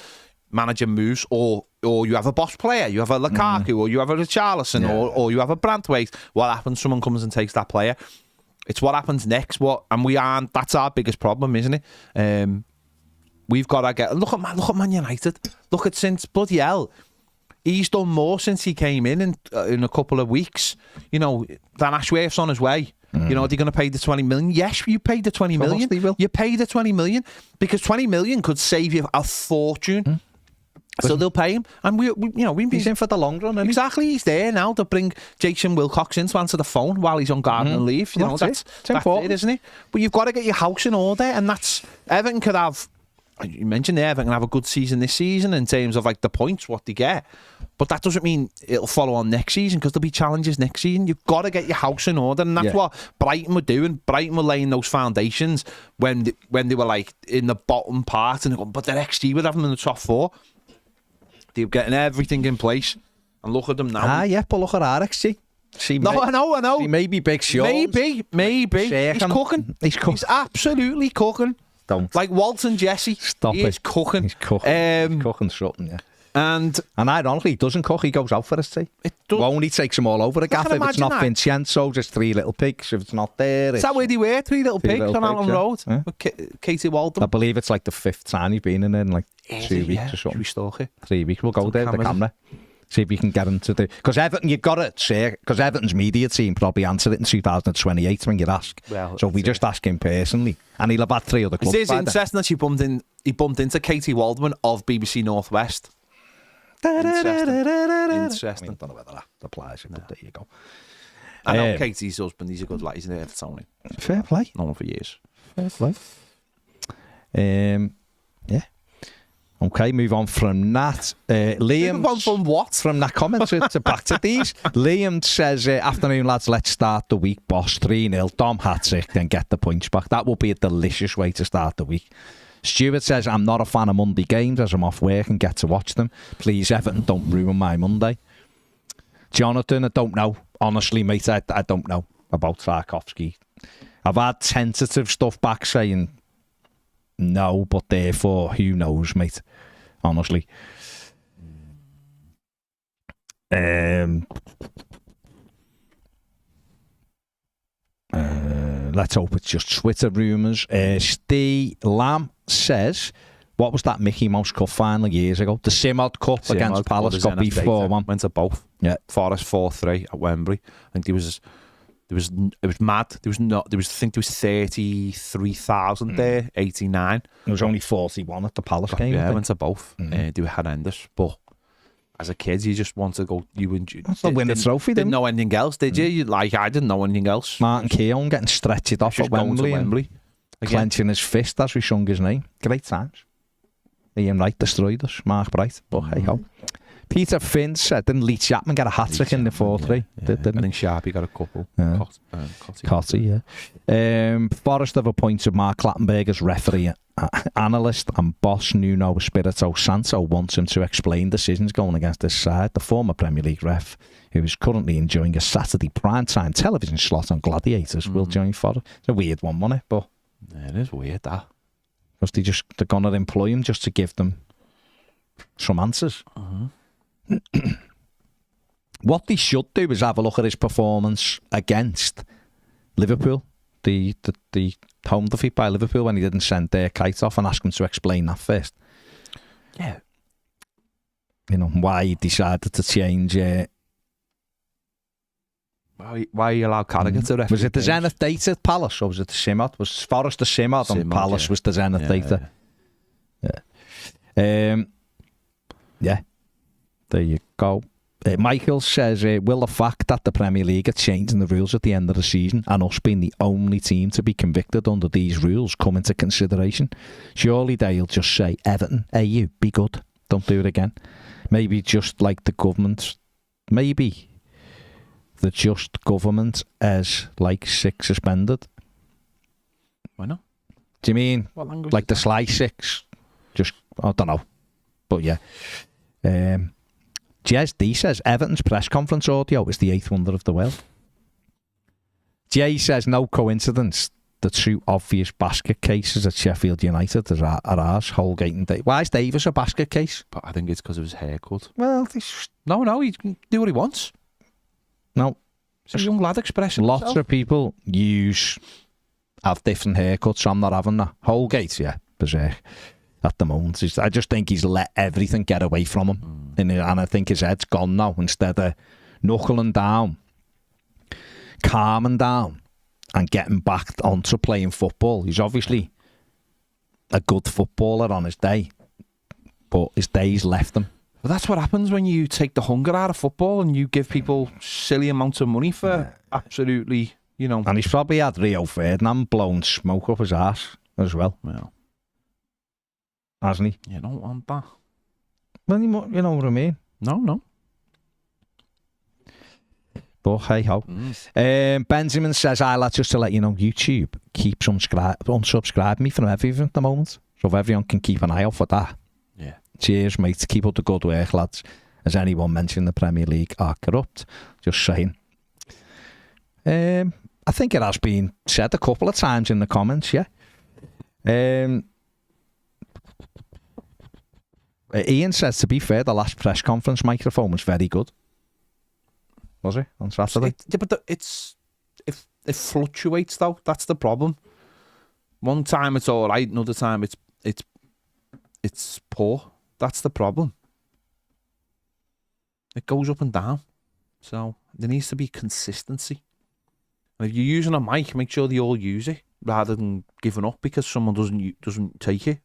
manager moves, or you have a boss player, you have a Lukaku, or you have a Richarlison, or you have a Brandtwaite. What happens? Someone comes and takes that player. It's what happens next. That's our biggest problem, isn't it? We've got to get. Look at Man United. Look at since bloody hell. He's done more since he came in a couple of weeks. You know, Dan Ashworth's on his way. You know, are they going to pay the 20 million? Yes, you paid the 20 million. You paid the 20 million because 20 million could save you a fortune. So they'll pay him, and he's in for the long run. Exactly, he's there now to bring Jason Wilcox in to answer the phone while he's on garden leave. You know, that's important, isn't it? But you've got to get your house in order, and that's Everton could have. You mentioned there, Everton can have a good season this season in terms of like the points, what they get. But that doesn't mean it'll follow on next season because there'll be challenges next season. You've got to get your house in order, and that's what Brighton were doing. Brighton were laying those foundations when they were like in the bottom part, and but their XG would have them in the top 4. They're getting everything in place, and look at them now. But look at our XG. I know. He may be big, sure. Maybe. He's cooking. He's absolutely cooking. Don't. Like Walton Jesse. Stop it. He's cooking. He's cooking. He's cooking something, yeah. And ironically, he doesn't cook. He goes out for his tea. He takes them all over the gaff. If it's not Vincenzo, just 3 Little Pigs. If it's not there, is that where they were? 3 Little Pigs on Allen Road with Katie Walden. I believe it's like the 5th time you've been in there in like 2 weeks or something. Should we stalk it? 3 weeks. We'll go there with the camera. See if we can get him to do. Because Everton, you've got to say, because Everton's media team probably answered it in 2028 when you ask. Well, so we just ask him personally, and he'll have had 3 other clubs. It is interesting that he bumped into Katie Waldman of BBC Northwest. Interesting. I don't know whether that applies, but there you go. I know Katie's husband. He's a good lad. He's an Evertonian. Fair play. Known him for years. Fair play. Yeah. Okay, move on from that. Liam. Move on from what? From that comment to back to these. Liam says, afternoon lads, let's start the week, boss. 3-0, Dom hat-trick, then get the points back. That will be a delicious way to start the week. Stuart says, I'm not a fan of Monday games as I'm off work and get to watch them. Please, Everton, don't ruin my Monday. Jonathan, I don't know. Honestly, mate, I don't know about Tarkovsky. I've had tentative stuff back saying no, but therefore, who knows, mate? Honestly. Let's hope it's just Twitter rumours. Steve Lamb says, what was that Mickey Mouse Cup final years ago? The Simod Cup against Palace got beat 4-1. Went to both. Yeah. Forest 4-3 at Wembley. I think it was mad. I think there was 33,000 there, 89. There was only 41 at the Palace game. Yeah, I went to both. They were horrendous. But as a kid, you just want to go. That's the win the trophy, didn't know anything else, did you? I didn't know anything else. Martin Keown getting stretched off at Wembley. Clenching his fist as we sung his name. Great times. Ian Wright destroyed us. Mark Bright. But hey ho. Peter Finn said, didn't Lee Chapman get a hat-trick in the 4-3? I think Sharpie got a couple. Cotty, yeah. Forest have appointed Mark Clattenburg as referee, analyst, and boss Nuno Espirito Santo wants him to explain decisions going against this side. The former Premier League ref, who is currently enjoying a Saturday primetime television slot on Gladiators, will join Forest. It's a weird one, wasn't it? But yeah, it is weird, that. Because they're going to employ him just to give them some answers. What they should do is have a look at his performance against Liverpool, the home defeat by Liverpool when he didn't send their kite off, and ask him to explain that first. Yeah. You know, why he decided to change. Why you allowed Carragher to referee? Was it the Zenith Data at Palace, or was it the Simod? Was Forest the Simod and Palace was the Zenith Data? Yeah. There you go. Michael says, will the fact that the Premier League are changing the rules at the end of the season and us being the only team to be convicted under these rules come into consideration? Surely they'll just say, Everton, hey you, be good. Don't do it again. Maybe just like the government, maybe the just government as like 6 suspended. Why not? Do you mean like the Sly 6? Just, I don't know. But yeah. Jez D says Everton's press conference audio is the 8th wonder of the world. Jay says no coincidence the two obvious basket cases at Sheffield United are ours, Holgate and Davis. Why is Davis a basket case? But I think it's because of his haircut. Well, No, he can do what he wants. No. It's a young lad expressing Lots himself. of people have different haircuts, so I'm not having that. Holgate, yeah, berserk at the moment. I just think he's let everything get away from him. And I think his head's gone now. Instead of knuckling down, calming down, and getting back onto playing football. He's obviously a good footballer on his day, but his day's left him. Well, that's what happens when you take the hunger out of football and you give people silly amounts of money for absolutely, you know. And he's probably had Rio Ferdinand blowing smoke up his ass as well. Well, hasn't he? you don't want that. Well, you know what I mean? No. But hey ho. Benjamin says, lads, just to let you know, YouTube keeps unsubscribing me from everything at the moment. So if everyone can keep an eye out for that. Yeah. Cheers, mate. Keep up the good work, lads. Has anyone mentioned the Premier League are corrupt? Just saying. I think it has been said a couple of times in the comments, yeah. Ian says, to be fair, the last press conference microphone was very good. Was it on Saturday? But it fluctuates though. That's the problem. One time it's all right, another time it's poor. That's the problem. It goes up and down. So there needs to be consistency. And if you're using a mic, make sure they all use it rather than giving up because someone doesn't take it.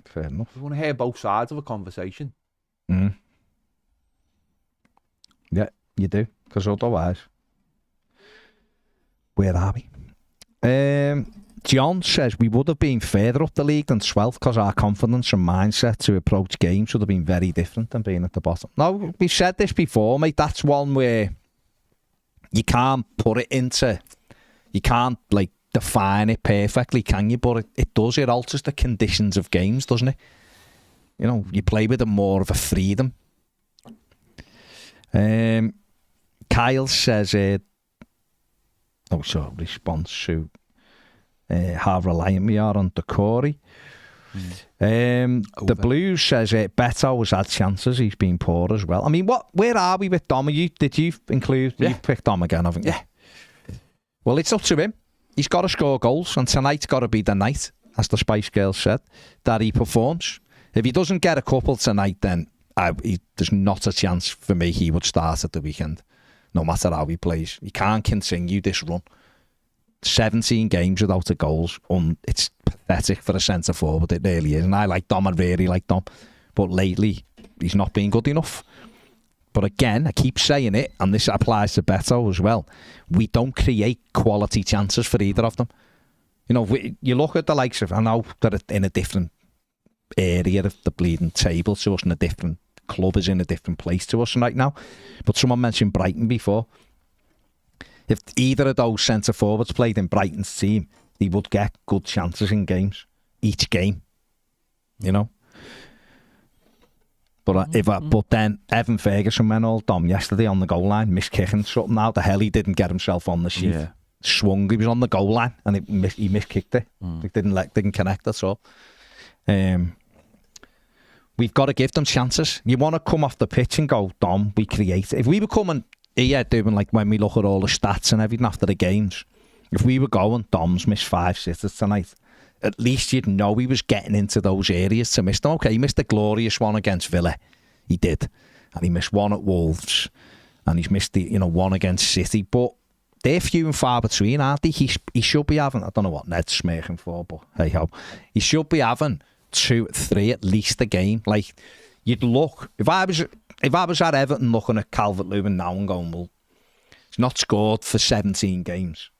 Fair enough. You want to hear both sides of a conversation. Yeah, you do. Because otherwise, where are we? John says we would have been further up the league than 12th because our confidence and mindset to approach games would have been very different than being at the bottom. No, we've said this before, mate. That's one where you can't put it into, you can't like define it perfectly, can you? But it does. It alters the conditions of games, doesn't it? You know, you play with more of a freedom. Kyle says, response to how reliant we are on Doucoure. The Blues says Beto has had chances. He's been poor as well. I mean, where are we with Dom? Did you include? Yeah. You picked Dom again, haven't you? Yeah. Well, it's up to him. He's got to score goals, and tonight's got to be the night, as the Spice Girls said, that he performs. If he doesn't get a couple tonight, then there's not a chance for me he would start at the weekend, no matter how he plays. He can't continue this run. 17 games without a goals. It's pathetic for a centre forward. It really is. And I like Dom. I really like Dom. But lately, he's not been good enough. But again, I keep saying it, and this applies to Beto as well. We don't create quality chances for either of them. You know, you look at the likes of, I know they're in a different area of the bleeding table to us, and a different club is in a different place to us right now. But someone mentioned Brighton before. If either of those centre forwards played in Brighton's team, they would get good chances in games, each game. You know. But but then Evan Ferguson went all dumb yesterday on the goal line, missed kicking something out. The hell he didn't get himself on the sheet. Yeah. Swung. He was on the goal line and he miskicked it. He didn't connect at all. We've got to give them chances. You want to come off the pitch and go, Dom, we create. If we were coming here doing like when we look at all the stats and everything after the games, if we were going, Dom's missed 5 sitters tonight, at least you'd know he was getting into those areas to miss them. Okay, he missed a glorious one against Villa. He did. And he missed one at Wolves. And he's missed the, one against City. But they're few and far between, aren't they? He should be having, I don't know what Ned's smirking for, but hey ho. He should be having 2, 3 at least a game. Like, you'd look, if I was at Everton looking at Calvert-Lewin now and going, well, he's not scored for 17 games.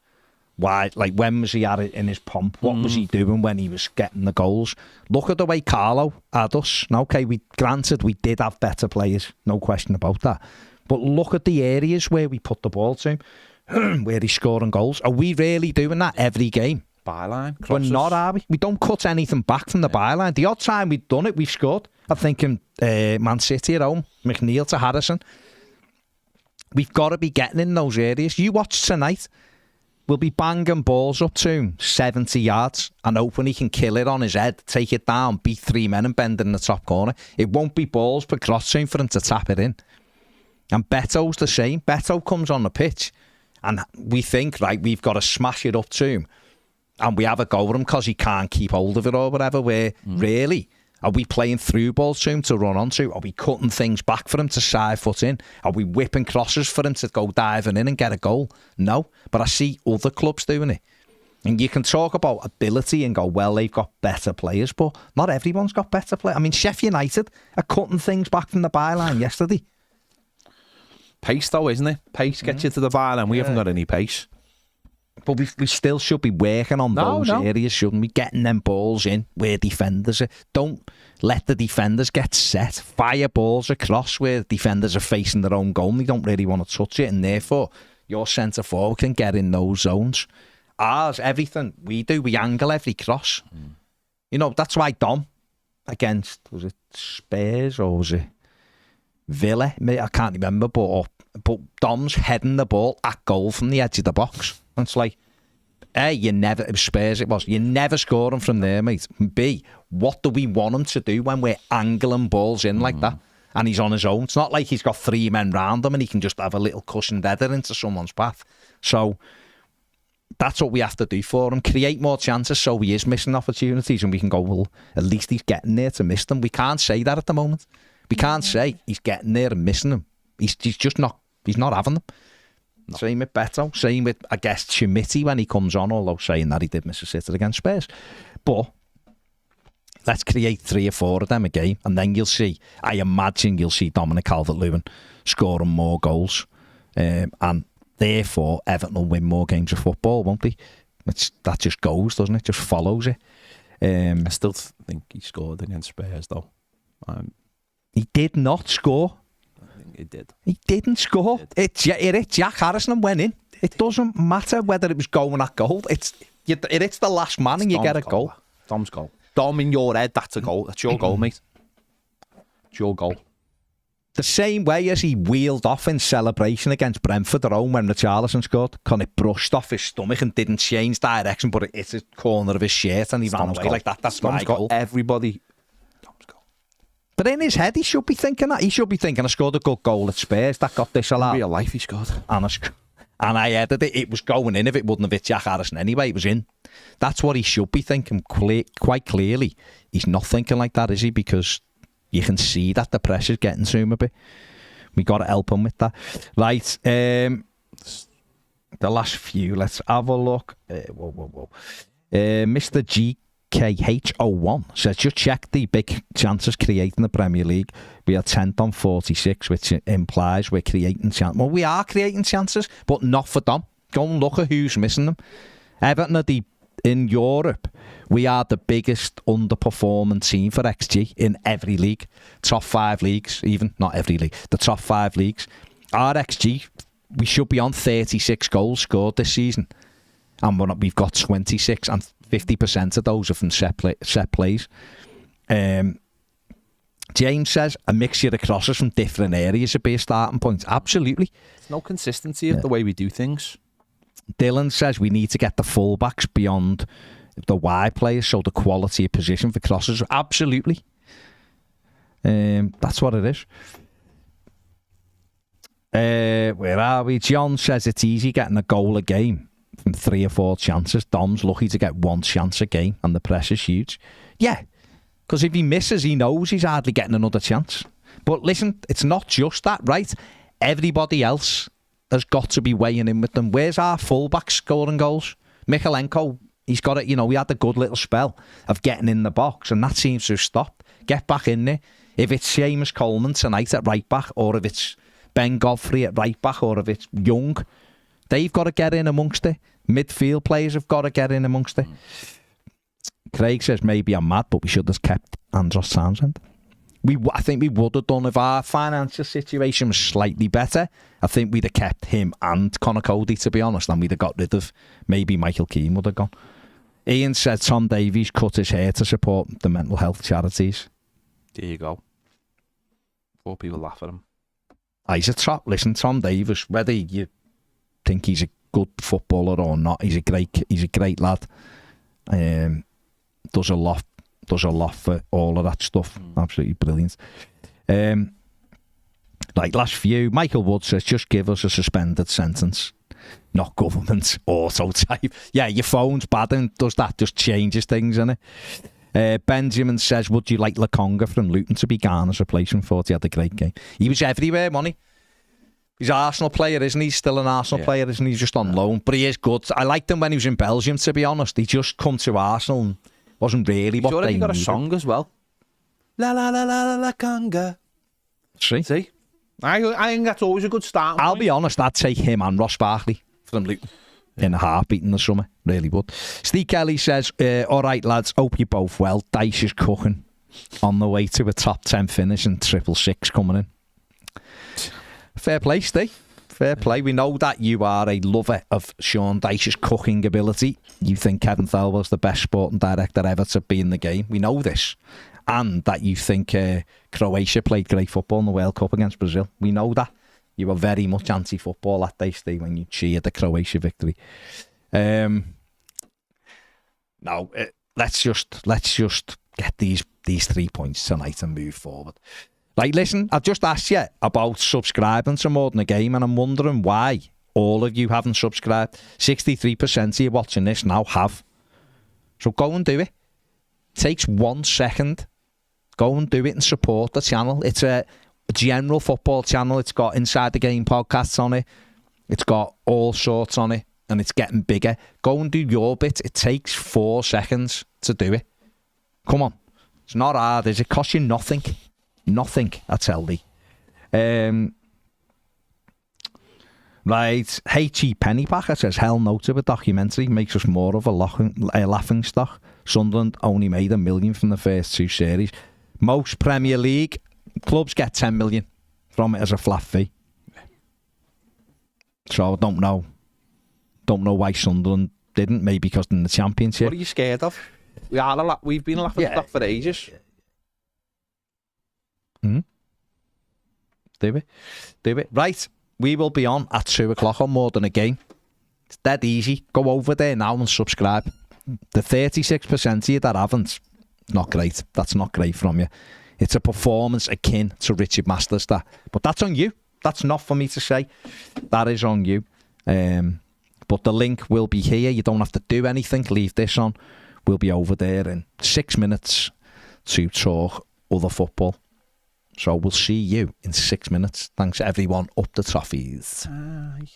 Why? Like, when was he at it in his pomp? What was he doing when he was getting the goals? Look at the way Carlo had us. Now, okay, granted, we did have better players, no question about that. But look at the areas where we put the ball to him, where he's scoring goals. Are we really doing that every game? Byline, crosses. We're not, are we? We don't cut anything back from the byline. The odd time we've done it, we've scored. I'm thinking Man City at home, McNeil to Harrison. We've got to be getting in those areas. You watch tonight. will be banging balls up to him 70 yards and hoping he can kill it on his head, take it down, beat 3 men and bend it in the top corner. It won't be balls per cross to him for him to tap it in. And Beto's the same. Beto comes on the pitch and we think, right, we've got to smash it up to him. And we have a go at him because he can't keep hold of it or whatever. Where really, are we playing through balls to him to run onto? Are we cutting things back for him to side foot in? Are we whipping crosses for him to go diving in and get a goal? No. But I see other clubs doing it. And you can talk about ability and go, well, they've got better players, but not everyone's got better players. I mean, Sheffield United are cutting things back from the byline yesterday. Pace, though, isn't it? Pace gets you to the byline. We haven't got any pace. But we still should be working on those areas, shouldn't we? Getting them balls in where defenders are. Don't let the defenders get set. Fire balls across where defenders are facing their own goal and they don't really want to touch it, and therefore your centre forward can get in those zones. Ours, everything we do, we angle every cross. You know, that's why Dom against, was it Spurs or was it Villa? I can't remember, but Dom's heading the ball at goal from the edge of the box. And it's like, A, you never, it was Spurs it was, you never score him from there, mate. B, what do we want him to do when we're angling balls in like that? And he's on his own. It's not like he's got 3 men round him and he can just have a little cushioned header into someone's path. So that's what we have to do for him. Create more chances so he is missing opportunities and we can go, well, at least he's getting there to miss them. We can't say that at the moment. We can't say he's getting there and missing them. He's just not, he's not having them. No. Same with Beto. Same with, I guess, Chimiti when he comes on, although saying that he did miss a sitter against Spurs. But let's create 3 or 4 of them a game, and then you'll see, I imagine you'll see Dominic Calvert-Lewin scoring more goals. And therefore, Everton will win more games of football, won't they? That just goes, doesn't it? Just follows it. I still think he scored against Spurs, though. He did not score. He did. He didn't score. It's Jack Harrison and went in. It doesn't matter whether it was going at goal. It's the last man and you get a goal. Dom's goal. Dom, in your head, that's a goal. That's your goal, mate. It's your goal. The same way as he wheeled off in celebration against Brentford at home when Richarlison scored. Kind of brushed off his stomach and didn't change direction, but it hit the corner of his shirt and he ran away like that. That's my goal. Everybody. But in his head, he should be thinking that. He should be thinking, I scored a good goal at Spurs. That got this a lot. In real life, he scored. And I headed it. It was going in. If it wouldn't have hit Jack Harrison anyway, it was in. That's what he should be thinking quite clearly. He's not thinking like that, is he? Because you can see that the pressure's getting to him a bit. We got to help him with that. Right. The last few. Let's have a look. Mr. GKH01 says, just check the big chances created in the Premier League. We are 10th on 46, which implies we're creating chances. Well, we are creating chances, but not for them. Go and look at who's missing them. Everton are in Europe. We are the biggest underperforming team for XG in every league. Top 5 leagues, even. Not every league. The top 5 leagues. Our XG, we should be on 36 goals scored this season. And we've got 26, and 50% of those are from set plays. James says a mixture of crosses from different areas would be a starting point. Absolutely. There's no consistency of the way we do things. Dylan says we need to get the fullbacks beyond the wide players, so the quality of position for crosses. Absolutely. That's what it is. Where are we? John says it's easy getting a goal a game from 3 or 4 chances. Dom's lucky to get 1 chance a game and the pressure's huge. Yeah, because if he misses, he knows he's hardly getting another chance. But listen, it's not just that, right? Everybody else has got to be weighing in with them. Where's our fullback scoring goals? Mikalenko, he's got it, he had a good little spell of getting in the box, and that seems to have stopped. Get back in there. If it's Seamus Coleman tonight at right back, or if it's Ben Godfrey at right back, or if it's Young, they've got to get in amongst it. Midfield players have got to get in amongst it. Craig says, maybe I'm mad, but we should have kept Andros Townsend. I think we would have done if our financial situation was slightly better. I think we'd have kept him and Conor Cody, to be honest, and we'd have got rid of maybe Michael Keane would have gone. Ian said Tom Davies cut his hair to support the mental health charities. There you go. 4 people laugh at him. He's a top. Listen, Tom Davies, whether you think he's a good footballer or not, he's a great lad. Does a lot for all of that stuff. Absolutely brilliant. Like last few, Michael Wood says, just give us a suspended sentence, not government auto type. Yeah, your phone's bad and does that, just changes things, innit? Benjamin says, would you like Lokonga from Luton to be Garner's replacement for? He had a great game. He was everywhere, wasn't he? He's an Arsenal player, isn't he? Still an Arsenal player, isn't he? He's just on loan. But he is good. I liked him when he was in Belgium, to be honest. He just come to Arsenal and wasn't really what they needed. He's already got a song as well. La la la la la Conga. See? I think that's always a good start. I'll be honest, I'd take him and Ross Barkley from Luton in a heartbeat in the summer. Really would. Steve Kelly says, all right, lads, hope you're both well. Dice is cooking on the way to a top 10 finish and 666 coming in. Fair play, Steve. Fair play. We know that you are a lover of Sean Dyche's cooking ability. You think Kevin Thelwell's the best sporting director ever to be in the game. We know this. And that you think Croatia played great football in the World Cup against Brazil. We know that. You were very much anti-football that day, Steve, when you cheered the Croatia victory. Let's just get these 3 points tonight and move forward. Like, listen, I've just asked you about subscribing to More Than a Game, and I'm wondering why all of you haven't subscribed. 63% of you watching this now have. So go and do it. Takes 1 second. Go and do it and support the channel. It's a general football channel. It's got Inside the Game podcasts on it. It's got all sorts on it, and it's getting bigger. Go and do your bit. It takes 4 seconds to do it. Come on. It's not hard, is it? Costs you nothing. Nothing, I tell thee. Right. H.E. Pennypacker says, hell no to a documentary. Makes us more of a laughing stock. Sunderland only made $1 million from the first 2 series. Most Premier League clubs get 10 million from it as a flat fee. So I don't know why Sunderland didn't. Maybe because they're in the Championship. What are you scared of? We've been a laughing stock for ages. Do it. Right, we will be on at 2 o'clock on More Than a Game. It's dead easy. Go over there now and subscribe. The 36% of you that haven't, not great. That's not great from you. It's a performance akin to Richard Masters, that. But that's on you. That's not for me to say. That is on you. But the link will be here. You don't have to do anything. Leave this on. We'll be over there in 6 minutes to talk other football. So we'll see you in 6 minutes. Thanks everyone. Up the Toffies. Aye.